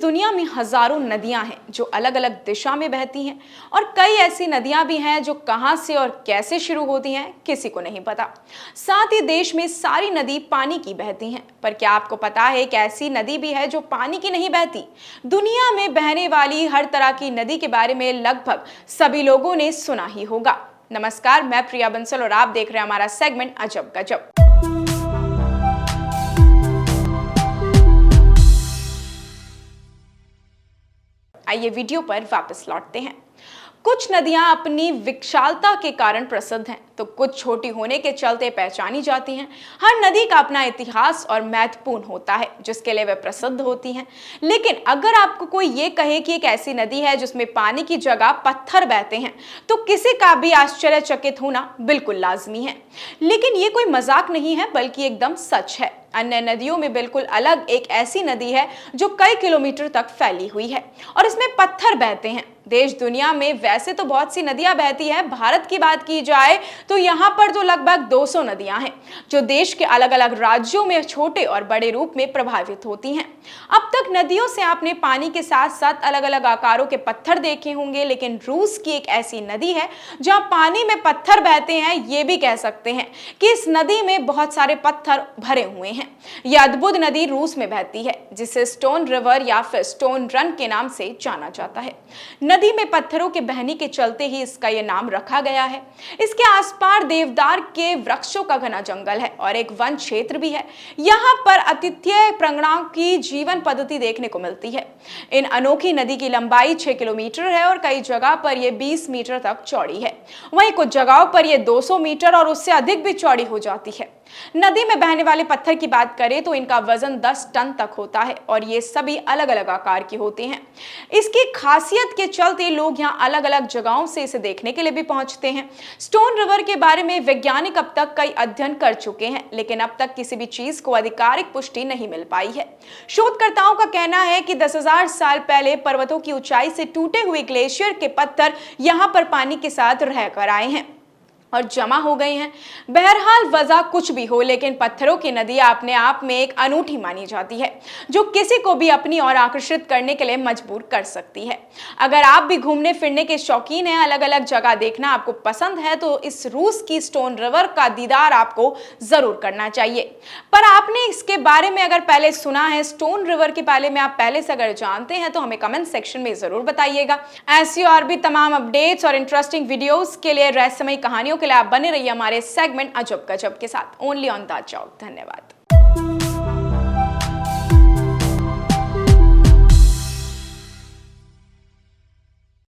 दुनिया में हजारों नदियां हैं जो अलग अलग दिशा में बहती हैं और कई ऐसी नदियां भी हैं जो कहां से और कैसे शुरू होती हैं किसी को नहीं पता। साथ ही देश में सारी नदी पानी की बहती हैं, पर क्या आपको पता है कि ऐसी नदी भी है जो पानी की नहीं बहती? दुनिया में बहने वाली हर तरह की नदी के बारे में लगभग सभी लोगों ने सुना ही होगा। नमस्कार, मैं प्रिया बंसल और आप देख रहे हैं हमारा सेगमेंट अजब गजब। आइए वीडियो पर वापस लौटते हैं। कुछ नदियां अपनी विशालता के कारण प्रसिद्ध हैं, तो कुछ छोटी होने के चलते पहचानी जाती हैं। हर नदी का अपना इतिहास और महत्वपूर्ण होता है जिसके लिए वे प्रसिद्ध होती हैं। लेकिन अगर आपको कोई ये कहे कि एक ऐसी नदी है जिसमें पानी की जगह पत्थर बहते हैं, तो किसी का भी आश्चर्यचकित होना बिल्कुल लाजमी है। लेकिन ये कोई मजाक नहीं है, बल्कि एकदम सच है। अन्य नदियों में बिल्कुल अलग एक ऐसी नदी है जो कई किलोमीटर तक फैली हुई है और इसमें पत्थर बहते हैं। देश दुनिया में वैसे तो बहुत सी नदियां बहती हैं। भारत की बात की जाए तो यहाँ पर तो लगभग 200 नदियां हैं जो देश के अलग अलग राज्यों में छोटे और बड़े रूप में प्रभावित होती हैं। अब तक नदियों से आपने पानी के साथ साथ अलग अलग आकारों के पत्थर देखे होंगे, लेकिन रूस की एक ऐसी नदी है जहाँ पानी में पत्थर बहते हैं। ये भी कह सकते हैं कि इस नदी में बहुत सारे पत्थर भरे हुए हैं। यह अद्भुत नदी रूस में बहती है जिसे स्टोन रिवर या फिर स्टोन रन के नाम से जाना जाता है। नदी में पत्थरों के बहने के चलते ही इसका यह नाम रखा गया है। इसके आसपास देवदार के वृक्षों का घना जंगल है और एक वन क्षेत्र भी है। यहाँ पर अतिथ्य प्रांगणों की जीवन पद्धति देखने को मिलती है। इन अनोखी नदी की लंबाई 6 किलोमीटर है और कई जगह पर यह 20 मीटर तक चौड़ी है। वहीं कुछ जगहों पर यह 200 मीटर और उससे अधिक भी चौड़ी हो जाती है। नदी में बहने वाले पत्थर की बात करें तो इनका वजन 10 टन तक होता है और ये सभी अलग अलग आकार के होते हैं। इसकी खासियत के चलते लोग यहाँ अलग अलग जगहों से इसे देखने के लिए भी पहुंचते हैं। स्टोन रिवर के बारे में वैज्ञानिक अब तक कई अध्ययन कर चुके हैं, लेकिन अब तक किसी भी चीज को आधिकारिक पुष्टि नहीं मिल पाई है। शोधकर्ताओं का कहना है कि 10,000 साल पहले पर्वतों की ऊंचाई से टूटे हुए ग्लेशियर के पत्थर यहाँ पर पानी के साथ रहकर आए हैं और जमा हो गए हैं। बहरहाल वजह कुछ भी हो, लेकिन पत्थरों की नदी अपने आप में एक अनूठी मानी जाती है जो किसी को भी अपनी ओर आकर्षित करने के लिए मजबूर कर सकती है। अगर आप भी घूमने फिरने के शौकीन हैं, अलग अलग जगह देखना आपको पसंद है, तो इस रूस की स्टोन रिवर का दीदार आपको जरूर करना चाहिए। पर आपने इसके बारे में अगर पहले सुना है, स्टोन रिवर के बारे में आप पहले से अगर जानते हैं, तो हमें कमेंट सेक्शन में जरूर बताइएगा। ऐसी और भी तमाम अपडेट्स और इंटरेस्टिंग वीडियोस के लिए रहस्यमयी कहानियों के लिए आप बने रहिए हमारे सेगमेंट अजब गजब के साथ, ओनली ऑन द जॉब। धन्यवाद।